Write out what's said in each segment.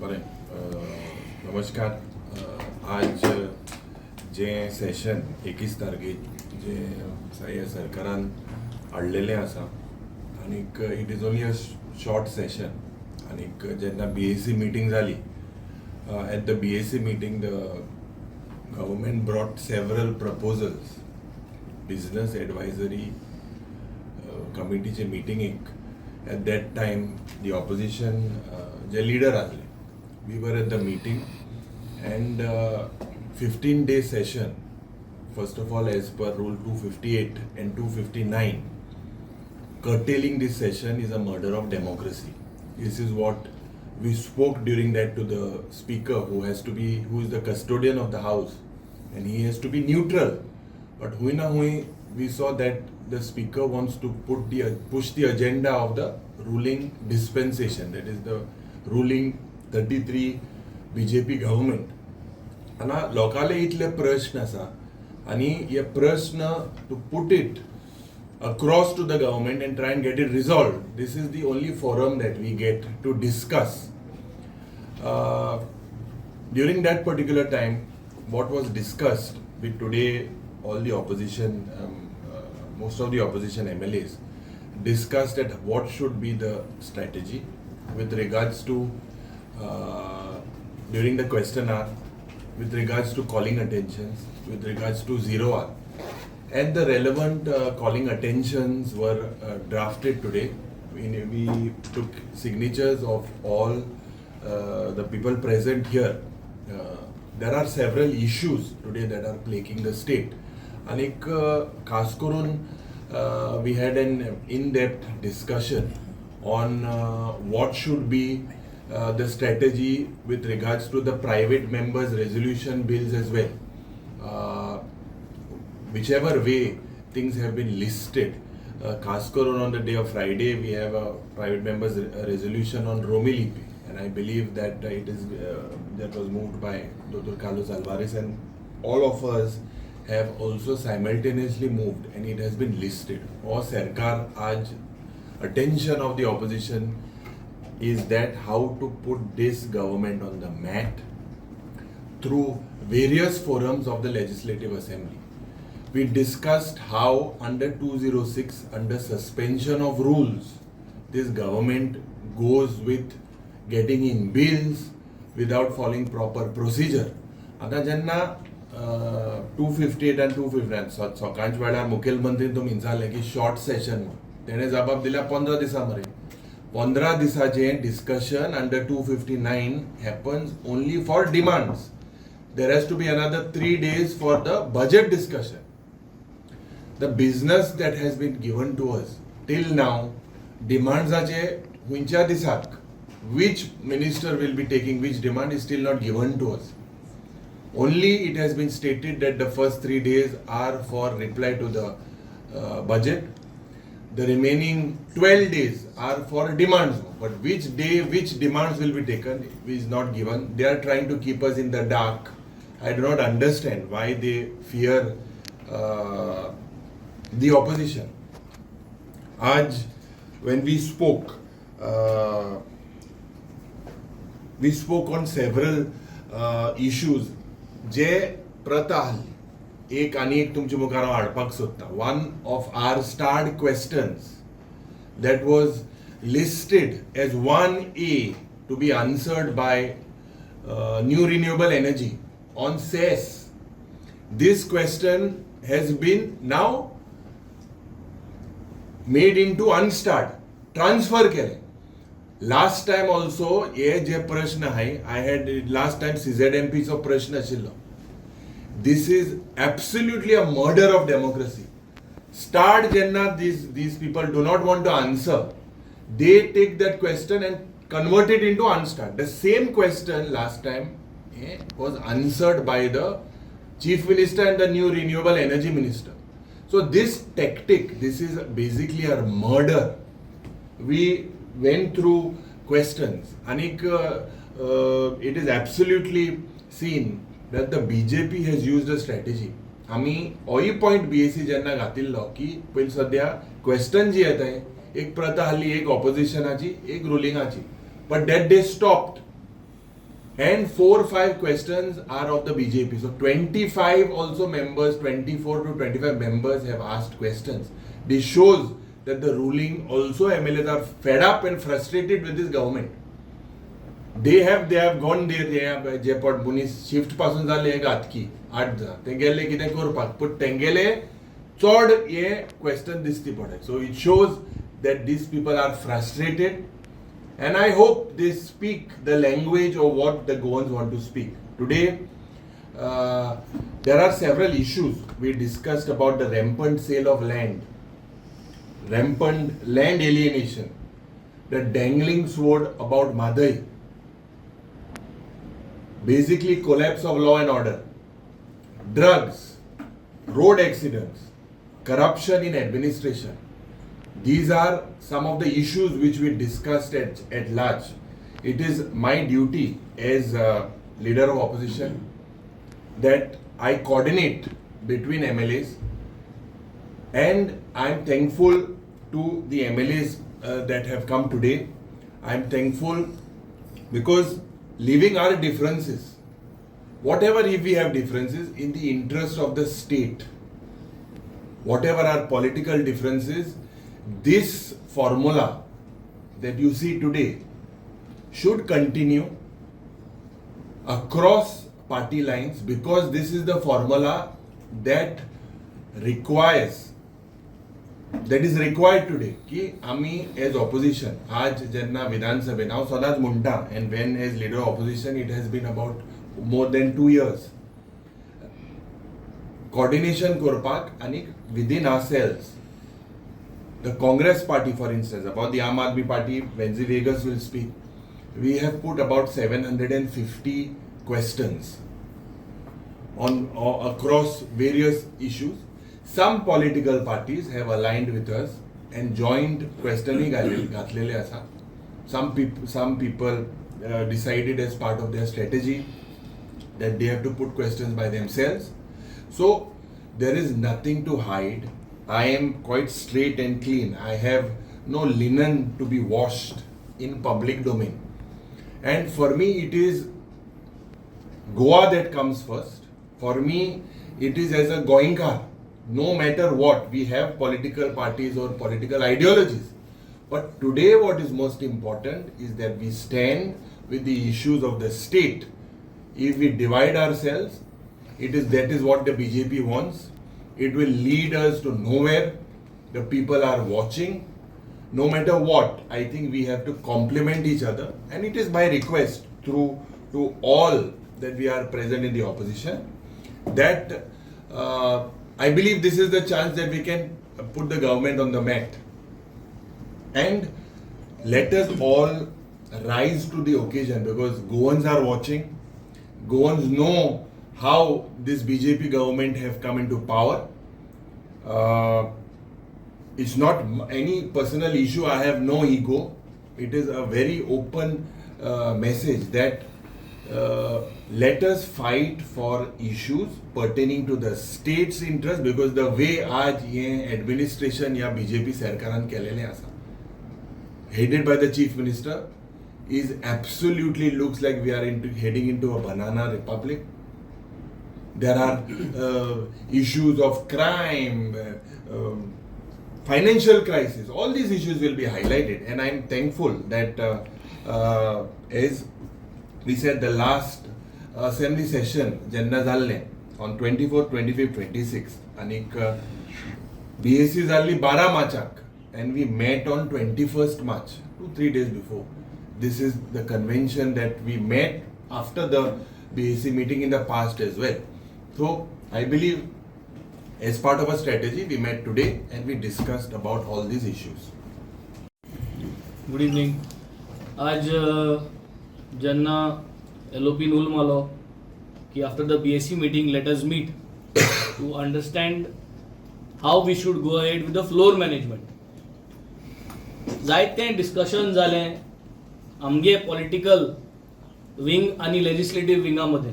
बरें नमस्कार. आज जे सेशन 21 तारखेक जे ह्या सरकारान हाडलेलें आसा आनीक it is only a short session. आनीक जेन्ना BAC मिटींग जाली, at the BAC meeting the government brought several proposals. Business advisory committeeचे मिटींगेक at that time the opposition J leader आसले, we were at the meeting and 15-day session, first of all as per rule 258 and 259, curtailing this session is a murder of democracy. This is what we spoke during that to the speaker, who is the custodian of the house, and he has to be neutral. But we saw that the speaker wants to push the agenda of the ruling dispensation, that is the ruling 33 BJP government. And लोकाले इतले प्रश्न आसा आणि हे प्रश्न to put it across to the government and try and get it resolved. This is the only forum that we get to discuss. During that particular time, what was discussed with today, all the opposition, most of the opposition MLAs discussed at what should be the strategy with regards to during the question hour, with regards to calling attentions, with regards to 0 hour. And the relevant calling attentions were drafted today. We took signatures of all the people present here. There are several issues today that are plaguing the state. And खास करून we had an in-depth discussion on what should be the strategy with regards to the private members' resolution bills as well. Whichever way things have been listed, खास करून on the day of Friday we have a private members' resolution on Romilipi, and I believe that that was moved by Dr. Carlos Alvarez, and all of us have also simultaneously moved, and it has been listed. और सरकार आज attention of the opposition is that how to put this government on the mat through various forums of the Legislative Assembly. We discussed how under 206, under suspension of rules, this government goes with getting in bills without following proper procedure. आता जेन्ना 258 and 259 सकाळच्या वेळार मुखेलमंत्रीन तुमी विचारलें की short session तेणे जबाब दिला 15 दिसां मरे. 15 दिसाचे discussion under 259 happens only for demands. There has to be another 3 days for the budget discussion. The business that has been given to us till now, demandsaचे हुंच्या दिसाक which minister will be taking which demand is still not given to us. Only it has been stated that the first 3 days are for reply to the budget. The remaining 12 days are for demands. But which day, which demands will be taken is not given. They are trying to keep us in the dark. I do not understand why they fear the opposition. Aj, when we spoke on several issues. जे प्रथा आसली एक आनी एक तुमच्या मुखार हांव हाडपाक सोदता. One of our starred questions that was listed as 1A to be answered by new renewable energy on cess. This question has been now made into unstarred, transfer केले. Last time also हे जे प्रश्न आहे, I had last time CZMP चो प्रश्न आशिल्लो. This is absolutely a murder of democracy. Start jenna these people do not want to answer, they take that question and convert it into unstarred. The same question last time was answered by the Chief Minister and the new Renewable Energy Minister. So this tactic, this is basically a murder. We went through questions. Anik, it is absolutely seen that the BJP has used a strategy. आम्ही ओई point BAC जेन्ना घातिल्लो की पयलीं सद्या question जी येता एक प्रथा आसली, एक ऑपोजिशनाची, एक रुलिंगाची. But that day stopped. And 4-5 questions are of the BJP. So 25 also members, 24 to 25 members have asked questions. This shows that the ruling also MLAs are fed up and frustrated with this government. They have gone there. जे पट बुनीस shift पासून जाले गातकी 8 जा ते गेले कितें करपाक पण तेंगेले चड हे क्वेश्चन दिसती पडे. So it shows that these people are frustrated. And I hope they speak the language of what the Goans want to speak. Today, there are several issues. We discussed about the rampant sale of land, rampant land alienation, the dangling sword about Madhai, basically collapse of law and order, drugs, road accidents, corruption in administration. These are some of the issues which we discussed at large. It is my duty as a leader of opposition that I coordinate between MLAs, and I am thankful to the MLAs that have come today. I am thankful because leaving our differences, whatever if we have differences, in the interest of the state, whatever our political differences, this formula that you see today should continue across party lines, because this is the formula that is required today. की आम्ही as opposition आज जेन्ना विधानसभेन हांव सदांच म्हणटा, and when as leader of opposition it has been about more than 2 years, coordination करपाक आणि within ourselves. The Congress party, for instance, about the Aam Aadmi party, Wenzy Vegas will speak. We have put about 750 questions on across various issues. Some political parties have aligned with us and joined questioning ghatlele asa. Some people decided as part of their strategy that they have to put questions by themselves. So there is nothing to hide. I am quite straight and clean. I have no linen to be washed in public domain. And for me, it is Goa that comes first. For me, it is as a Goinkar. No matter what, we have political parties or political ideologies. But today what is most important is that we stand with the issues of the state. If we divide ourselves, that is what the BJP wants. It will lead us to nowhere. The people are watching. No matter what, I think we have to complement each other. And it is my request to all that we are present in the opposition that I believe this is the chance that we can put the government on the mat. And let us all rise to the occasion, because Goans are watching. Goans know how this BJP government have come into power. It's not any personal issue. I have no ego. It is a very open message that let us fight for issues pertaining to the state's interest, because the way आज ये administration या BJP सरकारान केलेले आसा, headed by the chief minister, is absolutely looks like we are heading into a banana republic. There are issues of crime, financial crisis. All these issues will be highlighted, and I am thankful that as we said, the last assembly session jenna जाल्ले on 24th, 25th, 26th, and BSc जाल्ली 12 Marchak, and we met on 21st March, 2-3 days before. This is the convention that we met after the BSc meeting in the past as well. So I believe as part of a strategy we met today and we discussed about all these issues. Good evening. आज ज्यांना LOP नूल मालो कि after the BSc meeting let us meet to understand how we should go ahead with the floor management. जायते discussion जालें आमगे political wing आणि legislative विंगामध्ये,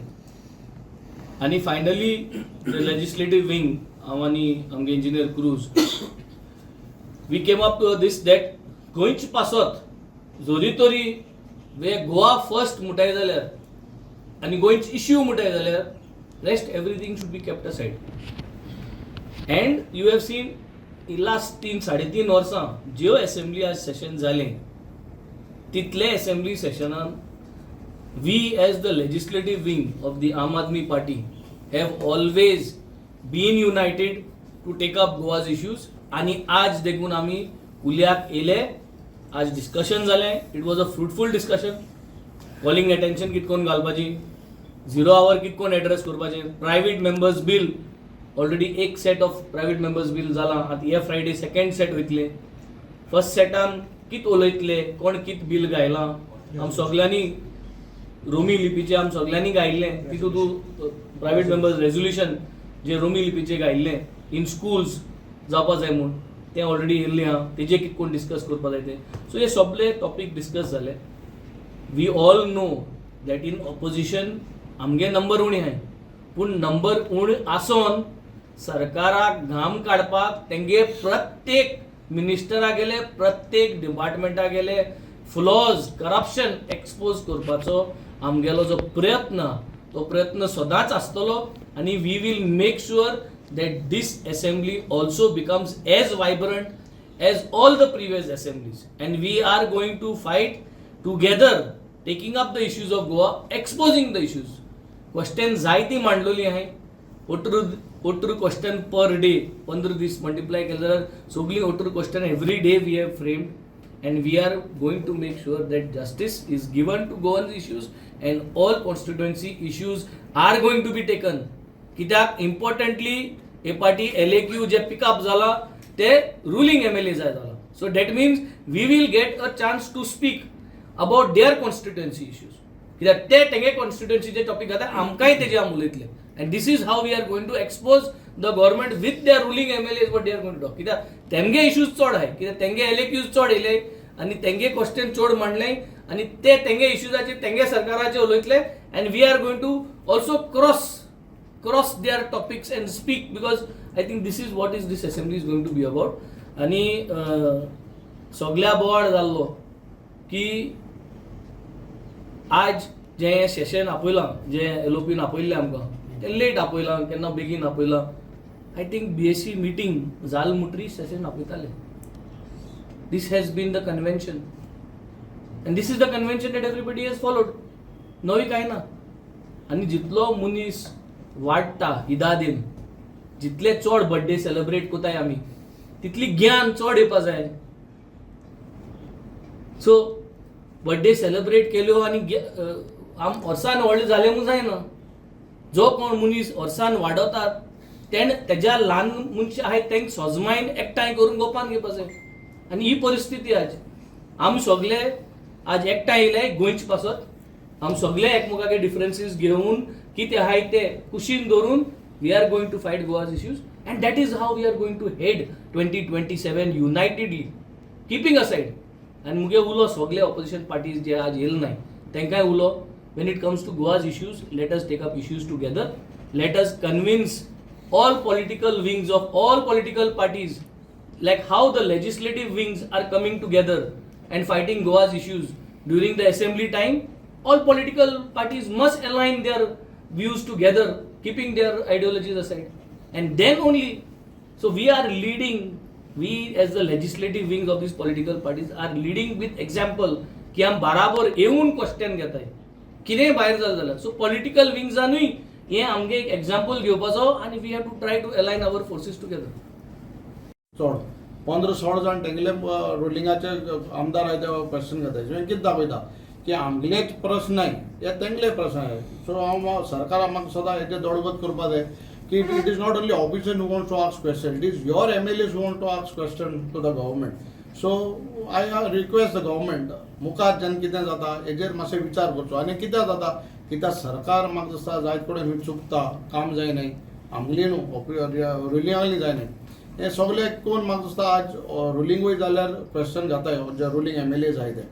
आणि फायनली द लेजिस्लेटिव्ह विंग हांव आनी आमगे engineer Cruz we came up to this that गोंयचे पासत जोरी तोरी वे गोवा फर्स्ट म्हणटाय जाल्यार आनी गोंयचे इश्यू म्हणटाय जाल्यार rest everything should be kept aside. And you have seen last 3-3.5 वर्सां ज्यो असेंब्ली आज सेशन जालें तितले असेंब्ली सेशनान we as the legislative wing of the Aam Aadmi Party have always been united to take up Goa's issues. आनी आज देखून आमी उल्याक येयले. आज डिस्कशन जालें. It was a fruitful discussion. Calling attention कितकोन घालपाची, 0 आवर कितकोन एड्रेस करपाचें, प्रायवेट मेंबर्स बील ऑलरेडी एक सेट ऑफ प्रायवेट मेंबर्स बील जालां. आतां ह्या फ्रायडे सेकंड सेट वयतले. फर्स्ट सेटान कित उलयतले, कोण कित बील गायलां, आम सगळ्यांनी रोमी लिपीचें आम सगळ्यांनी गायिल्लें. तितूंत प्रायवेट मेंबर्स रेझोल्युशन जे रोमी लिपीचें गायिल्लें इन स्कूल्स जावपा जाय म्हूण तें ऑलरेडी येयल्लें आहा. तेजें कितकोन डिस्कस करपा जाय तें. सो हे सगळे टॉपीक डिस्कस जाले. We all know that in opposition आमगे नंबर उणे आहाय, पूण नंबर उण आसोन सरकाराक घाम काडपाक तेंगे प्रत्येक मिनिस्टरा गेले, प्रत्येक डिपार्टमेंटा गेले फ्लॉज, करप्शन एक्सपोज करपाचो आमगेलो जो प्रयत्न तो प्रयत्न सदांच आसतलो. आनी we will make sure that this assembly also becomes as vibrant as all the previous assemblies, and we are going to fight together taking up the issues of Goa, exposing the issues. Question जायती मांडलेली आहे. ओटरू question per day 15 दीस multiply केले जाल्यार सगळी ओटरू question every day we have framed, and we are going to make sure that justice is given to Goan issues and all constituency issues are going to be taken. कित्याक importantly हे पाटी LAQ जे pick up जाला ते ruling MLA जाय जाला. So that means we will get a chance to speak about their constituency issues. कित्याक ते तेंगे कॉन्स्टिट्युएन्सीचे टॉपिक घाता आमकांय तेजे आम उलयतले. And this is how we are going to expose the government with their ruling MLAs what they are going to talk. कित्याक तेंगे इश्यूज चड आहाय, कित्याक तेंगे LAQs चड येयले आनी तेंगे क्वेश्चन चड मांडले आनी ते तेंगे इश्यूजाचेर तेंगे सरकाराचे उलयतले. And we are going to also cross their topics and speak, because I think this is what is this assembly is going to be about. आणि सगळ्या बोवाड जाल्लो की आज जे सेशन आपयलां, जे LOPन आपयल्लें आमकां तें लेट आपयलां, केन्ना बेगीन आपयलां. आय थिंक BSc मिटींग जाल म्हणटरी सेशन आपयताले. This has been the convention and this is the convention that everybody has followed. नवी कांय ना. आनी जितलो मनीस वाडटा इदादीन, जितले चड बर्थडे सेलिब्रेट कोताय आमी तितली ज्ञान चड येवपा जाय. सो बर्थडे सेलिब्रेट केल्यो आनी आम वर्सान व्हडले जाले म्हूण जायना. जो कोण मनीस वर्सान वाडवतात तेज्या ल्हान मनशां आहाय तेंक सोजमायन एकठांय करून गोपान घेवपा जाय. आनी ही परिस्थिती आज आम सगळे आज एकठांय येयले गोंयचे पासत. आम सगळे एकमेकांगे डिफरन्सीस घेवन कितें आहाय ते कुशीन दवरून we are going to fight Goa's issues. And that is how we are going to head 2027 unitedly, keeping aside. आनी मुगे उलो सगळे ऑपोजिशन पार्टीज जे आज येयले नाय तेंकाय उलो, when it comes to Goa's issues, let us take up issues together. Let us convince all political wings of all political parties, like how the legislative wings are coming together and fighting Goa's issues during the assembly time. All political parties must align their views together, keeping their ideologies aside, and then only. So we are leading, we as the legislative wings of these political parties are leading with example की आम बराबर येऊन question घेताय कितेंय भायर जालें जाल्यार. सो political विंग्सानूय हे आमगे एक एक्झाम्पल घेवपाचो आनी we have to try to align our forces together. चड 15-16 जाण तेंगले रुलिंगाचे आमदार आहाय ते क्वेश्चन घेताय. कितें दाखयता की आमगेलेच प्रश्न नाय, हे तेंगले प्रश्न आहाय. सो हांव सरकाराक म्हाका सदां हेजेर दडगत करपा जाय की it is not only opposition who wants to ask question, it is your MLAs who want to ask question to the government. So I request the government मुखार जेन्ना कितें जाता हेजेर मातशें विचार करचो. आनी कित्याक जाता, कित्याक सरकार म्हाका दिसता जायत कडेन चुकता, काम जायनाय, आमगेली न्हू रुलिंगांनी जायनाय. हे सगळे कोण म्हाका दिसता आज रुलिंगूय जाल्यार क्वेश्चन घेताय जे रुलिंग MLAs आहाय ते.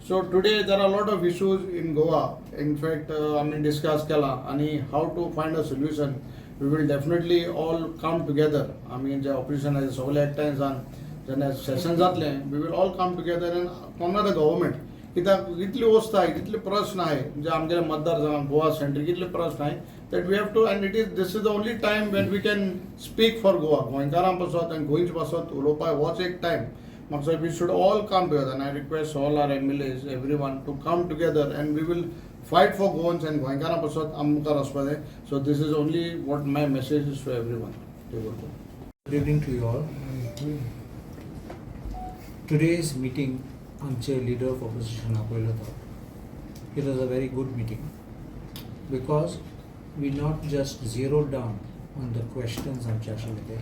So today there are a lot of issues in Goa. In fact, discuss kela and how to find a solution. We will definitely all come together. The opposition has several times on sessions. We will all come together and honor the government. कित्याक इतली वस्त आहे इतले प्रश्न आहे म्हणजे आमच्या मतदारसंघात गोवा सेंट्रीक इतले प्रश्न आहे that we have to and it is this is the only time when we can speak for Goa गोंयकारां पासत आनी गोंयचे पासत उलोवपाक होच एक टायम म्हाका दिसता we should all come together आनी I request all our MLAs everyone to come together and we will fight for Goans and गोंयकारां पासत आमकां वचपा जाय so this is only what my message is to everyone. Good evening to you all. Today's meeting, आमचे leader of opposition आपयलो तो. It was a very good meeting because we not just zeroed down on the questions आमचे आशिल्ले ते.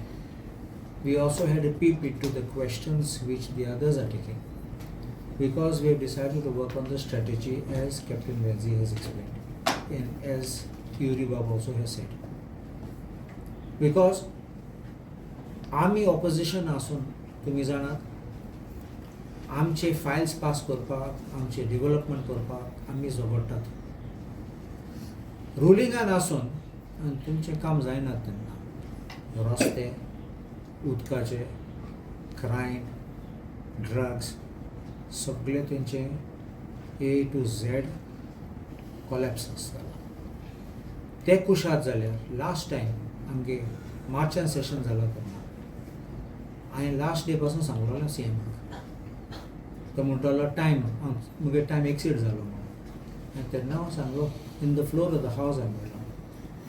We also had a peep into the questions which the others are taking because we have decided to work on the strategy as Captain Venzi has explained and as Yuri Bab also has said. Because आमी opposition आसून तुमी जाणात आमचे Fayol's पास करपाक आमचे development करपाक आमी झगडटात रुलिंगान आसून आनी तुमचें काम जायनात तेन्ना रस्ते उदकाचे क्रायम ड्रग्स सगळे तेंचे A to Z कॉलॅप्स आसता ते कुशात जाल्यार लास्ट टायम आमगे मार्चान सेशन जालो तेन्ना हांवें लास्ट डे पासून सांगलोलें CMाक तो म्हणटालो टायम मुगे टायम एक्सीड जालो म्हणून आनी तेन्ना हांव सांगलो in the floor of the house हांवें म्हणलो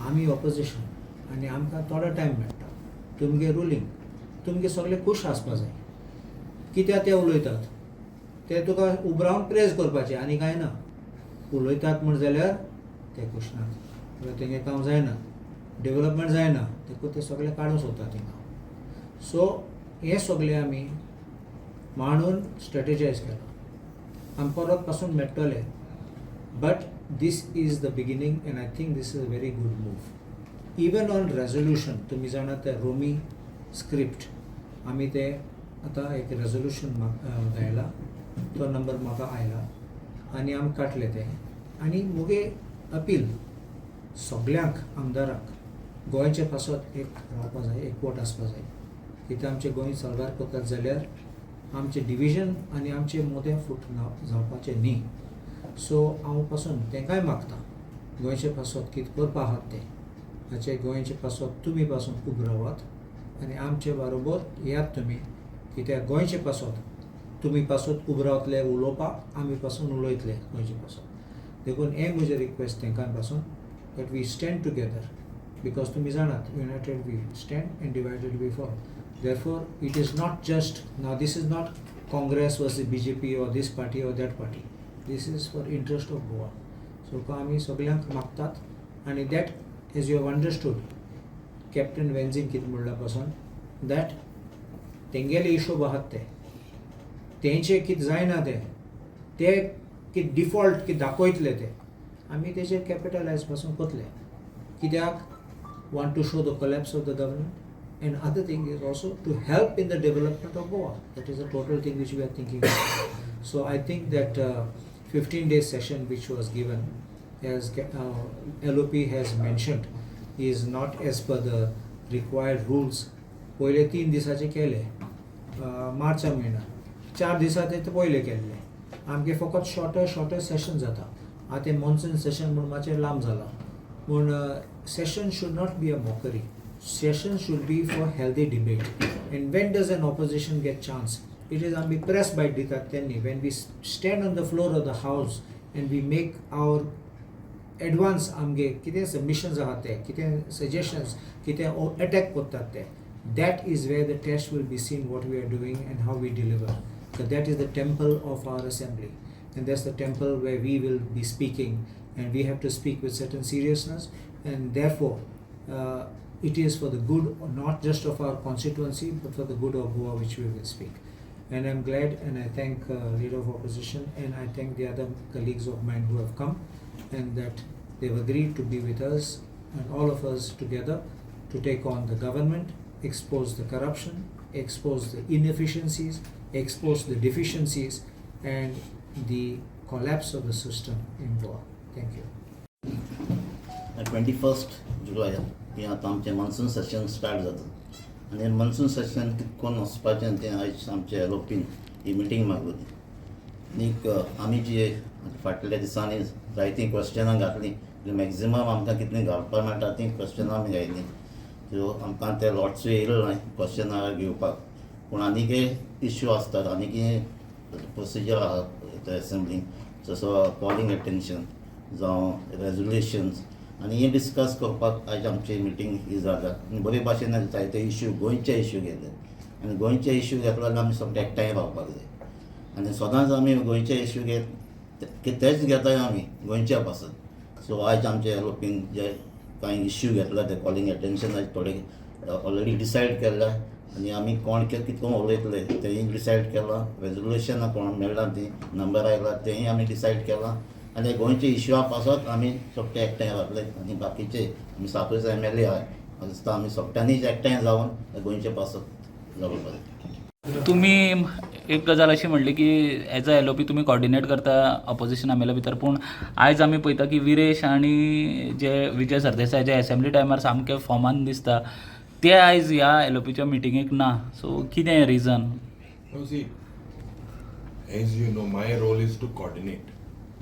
आमी ऑपोजिशन आनी आमकां थोडो टायम मेळटा तुमगे रुलींग तुमगे सगळे खूश आसपा जाय कित्याक ते उलयतात ते तुका उबरावन प्रेज करपाचें आनी कांय ना उलयतात म्हण जाल्यार ते खूश नात तेंगे काम जायना डेव्हलपमेंट जायना देखून ते सगळे काडून सोदतात थिंगा सो हे सगळे आमी मांडून स्ट्रॅटेजायज केलो आमी परत पासून मेळटले but this is the beginning and I think this is a very good move even on resolution तुमी जाणा ते रोमी स्क्रिप्ट आमी ते आतां एक रेजोल्युशन घायला तो नंबर म्हाका आयला आनी आमी काडले ते आनी मुगे अपील सगळ्यांक आमदाराक गोंयचे पासत एक रावपा जाय एकवट आसपा जाय कित्याक आमचे गोंय सरकार करतात जाल्यार आमचे डिविजन आनी आमचे मोदें फूट जावपाचें न्ही सो हांव पासून तेंकांय मागता गोंयचे पासत कितें करपा आहात ते हाचे गोंयचे पासत तुमी पासून खूब रावात आनी आमचे बरोबर यात तुमी कित्याक गोंयचे पासत तुमी पासत खूब रावतले उलोवपाक आमी पासून उलयतले गोंयचे पासत देखून हें म्हजें रिक्वेस्ट तेंकां पासून that we stand together because तुमी जाणात united we stand and divided we fall. Therefore it is not just now this is not Congress versus BJP or this party or that party. This is for interest of Goa. So आमी सगळ्यांक मागतात आनी that as you have understood Captain Venzin कितें म्हणला पासून that तेंगेले हिशोब आहात ते तेंचे कितें जायना ते कितें डिफॉल्ट कितें दाखयतले ते आमी तेजेर कॅपिटलायज पासून करतले कित्याक want to show the collapse of the government and other thing is also to help in the development of Goa. That is a total thing which we are thinking of. So I think that 15-day session which was given as LOP has mentioned is not as per the required rules. पहिले 3 दिसाचे केले मार्चा म्हयन्यात 4 दिसा ते पहिले केल्ले आमगे फकत शॉर्टर सेशन जाता आतां तें मॉन्सून सेशन म्हणून मातशें लांब जाला पूण session should not be a mockery session should be for healthy debate and when does an opposition get chance it is आमी प्रेस बायट दितात तेन्नी when we stand on the floor of the house and we make our advance आमगे कितें submissions आहात ते कितें suggestions कितें attack करतात ते that is where the test will be seen what we are doing and how we deliver So that is the temple of our assembly and that's the temple where we will be speaking and we have to speak with certain seriousness and therefore it is for the good not just of our constituency but for the good of Goa which we will speak and I'm glad and I thank leader of opposition and I thank the other colleagues of mine who have come and that they've agreed to be with us and all of us together to take on the government, expose the corruption, expose the inefficiencies, expose the deficiencies and the collapse of the system in Goa. Thank you. 21st जुलय हे आतां आमचें monsoon session start जाता आनी monsoon session कितकोन वचपाचें तें आयज आमच्या एलोपीन ही मिटींग मागली आनीक आमी जी फाटल्या दिसांनी जायतीं क्वेश्चनां घातलीं मॅक्झिमम आमकां कितलीं घालपाक मेळटा तीं क्वेश्चनां आमी घायलीं सो आमकां ते लॉट्स येयलो न्हय क्वेश्चनां घेवपाक पूण आनीकय इश्यू आसतात आनीकय प्रोसिजर आहा एसेंब्लीन जसो कॉलिंग अटेन्शन जावं रेजोल्युशन्स आनी हे डिस्कस करपाक आयज आमची मिटींग ही जाल्या आनी बरे भाशेन जायते इश्यू गोंयचे इश्यू घेतले आनी गोंयचे इश्यू घेतले जाल्यार आमी सोगळे एकठांय रावपाक जाय आनी सदांच आमी गोंयचे इश्यू तेच घेताय आमी गोंयच्या पासून सो आयज आमचे एलोपीन जे कांय इश्यू घेतला ते कॉलिंग अटेन्शन आयज थोडे ऑलरेडी डिसायड केल्या आनी आमी कोण कितून उलयतले तेंय डिसायड केलां रेजोल्युशनां कोण मेळ्ळां तीं नंबर आयला तेंय आमी डिसायड केलां आनी गोंयचे इश्यूआ पासत आमी सोगटे एकठांय रावतले आनी बाकीचे आमी 7 MLA आहाय म्हाका दिसता आमी सोगट्यांनीच एकठांय जावन गोंयचे पासत जावपाक तुम्ही एक गजाल अशी म्हणली की एज अ एलओपी तुम्ही कॉर्डिनेट करता ऑपोजिशन एमएलए भितर पूण आयज आमी पळयता की विरेश आनी जे विजय सरदेसाय जे असेंब्ली टायमार सामके फॉर्मान दिसता ते आयज ह्या एलओपीच्या मिटिंगेक ना सो कितें region No, see, as you know, my role is to coordinate.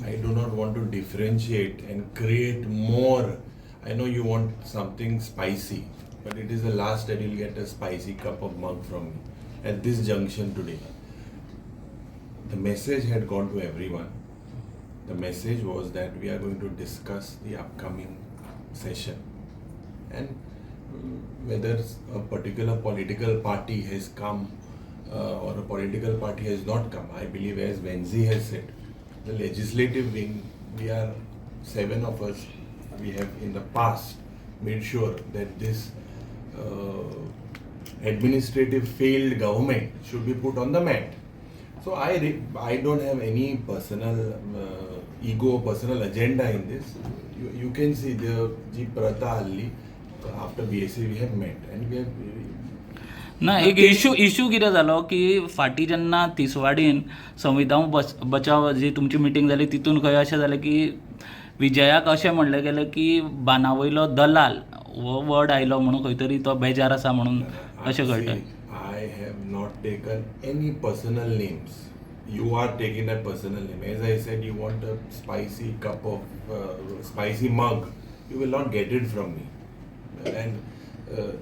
I do not want to differentiate and create more. I know you want something spicy, but it is the last that you'll get a spicy cup of mug from me at this junction today. The message had gone to everyone. The message was that we are going to discuss the upcoming session and whether a particular political party has come or a political party has not come. I believe, as Venzi has said, the legislative wing, we are 7 of us, we have in the past made sure that this administrative failed government should be put on the mat. So I don't have any personal ego, personal agenda in this. You can see the Ji Prata Ali, after BSc we have met and we have ना एक issue कितें जालो की फाटीं जेन्ना तिसवाडीन संविधान बचाव जी तुमची मिटींग जाली तितून खंय अशें जालें की विजयाक अशें म्हणलें गेलें की बानावयलो दलाल हो वर्ड आयलो म्हणून खंय तरी तो बेजार आसा म्हणून अशें कळटा I have not taken any personal names. You are taking that personal name. As I said, you want a spicy cup of spicy mug. You will not get it from me. And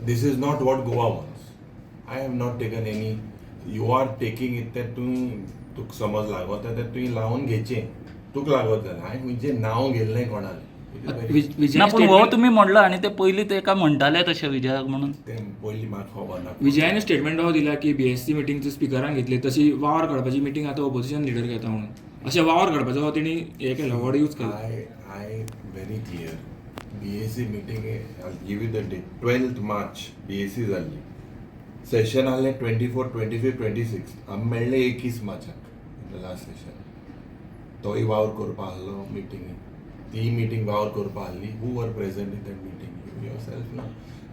this is not what Goa wants. I have not taken any. You are taking it that तुक समज लागत तर तुवें लावन घेचें तुक लागत जाल्यार हांवें म्हणजे नांव गेल्लें कोणालें ना पूण हो तुमी म्हणलो आनी ते पयलीं तेका म्हणटाले तशें विजयाक म्हणून तें पयलीं म्हाका खबर ना विजयाने स्टेटमेंट हो दिला की बीएससी मिटींग स्पिकरान घेतली तशी वावर काडपाची मिटींग आतां ऑपोजिशन लिडर घेता म्हणून अशें वावर काडपाचो हो तेणी हे केलो वर्ड यूज केलो I very clear. BSc meeting, I'll give you the date. 12th March BSc जाल्ली. सेशन आसलें 24, 25, 26. आमी मेळ्ळे 21 मार्चाक इन द लास्ट सेशन. तोय वावर करपा आसलो मिटींगेक. ती मिटींग वावर करपा आसली. Who were present in that meeting? You yourself know.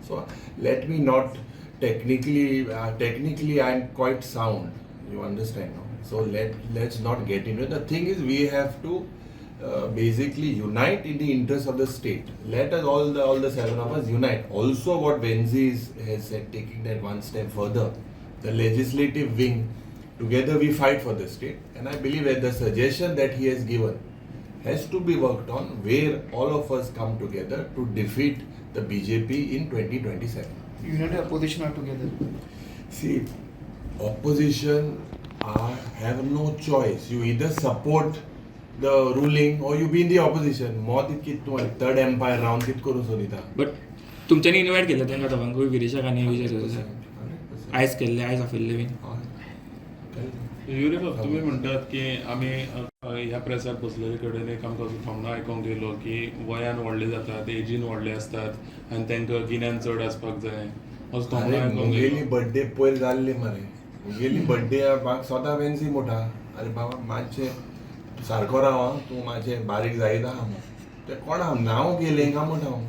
So let me not technically I am quite sound. You understand, no? So let's not get into it. The thing is, we have to basically unite in the interest of the state. Let us all the 7 of us unite. Also, what Venzi has said, taking that one step further, the legislative wing, together we fight for the state. And I believe that the suggestion that he has given has to be worked on, where all of us come together to defeat the BJP in 2027. United opposition are together. See, opposition have no choice. You either support the ruling or you be in the opposition. मोद कित तूं third umpire Ravan कित करूं सोदिता. But तुमच्यांनी invite केलं तेंका दोगांकूय विरेशाक आनी विजय सरदेसाय आयज केल्ले आयज आपयल्ले बीन युरी बाब तुम्ही म्हणटात की आमी ह्या प्रेसाक बसलेले कडेन एक आमकां थोमणो आयकोंक येयलो की वयान व्हडले जातात एजीन व्हडले आसतात आनी तांकां गिन्यान चड आसपाक जाय असो थोमणो आयकोंक मुगेली येयलो बर्थडे पयर जाल्ली मरे. मुगेली बर्थडे म्हाका सदां वेन्सी म्हणटा अरे बाबा मातशें सारको राव तूं मातशें बारीक जायत आहा म्हणून. ते कोणा नांव गेलें काय म्हणटा हांव.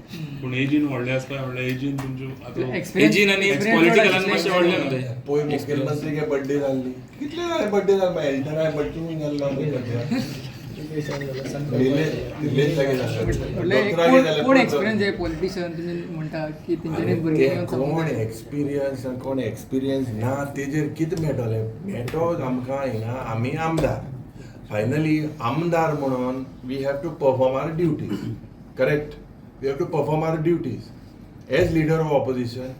पूण एजीन व्हडले आसपाक म्हणल्यार एजीन तुमच्यो आतां एजीन आनी पॉलिटिकलान मातशें व्हडले न्हू ते पयर मुखेलमंत्रीगे बर्थडे जाल्ली. कितले जाले बर्थडे जाले मागीर एल्टराय बर्थडे जाल्लो कोण एक्सपिरियन्स आहे पॉलिटिशियन तुम्ही म्हणता की तेंच्यानी भुरगे कोण एक्सपिरियन्स ना तेजेर कितें मेळटलें. मेळटो आमकां हिंगा आमी आमदार. Finally, Amdar Monon, we have to perform our duties. Correct? We have to perform our duties. As leader of opposition,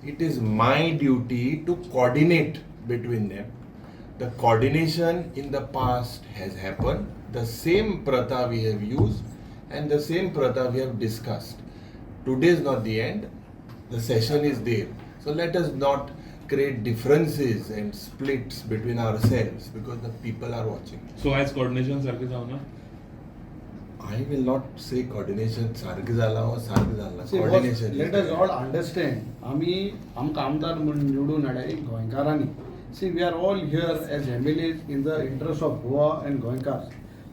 it is my duty to coordinate between them. The coordination in the past has happened. The same pratha we have used and the same pratha we have discussed. Today is not the end. The session is there. So let us not create differences and splits between ourselves because the people are watching. सो आयज coordination सारकें जावना I will not say coordination सारखं जाला or सारखं जाला. See, Coordination. let us all understand. आमकां आमदार म्हणून निवडून हाडले गोंयकारांनी. See, we are all here as MLAs in the interest of Goa and Goenkars.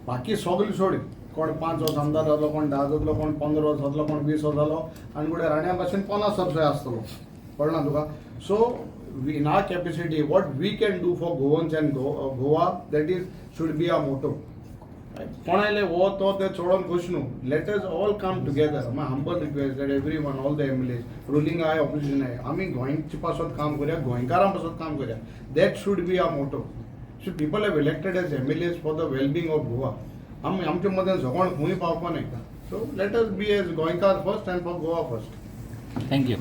बाकी सगळी सोडी. कोण 5 वर्स आमदार जालो, कोण 10 जातलो, कोण 15 वर्स जातलो, कोण 20 वर्स जालो, आनी फुडें राण्या भाशेन 50 वर्स आसतलो. कळना तुका? So, in our capacity, what we can do for Goans and Goa, that is should be our motto. कोणाले वो तो ते सोडून खुश न्हू. Let us all come together. My humble request that everyone, all the MLAs, ruling I, opposition आय, आमी गोंयच्या पासत काम करूया, गोंयकारां पासत काम करूया. That should be our motto. So people have elected as MLAs for the well-being of Goa. आमी आमच्या मदीं सगळ्यांक खूंय पावपा नाका. So let us be as Goenkar first and for Goa first. Thank you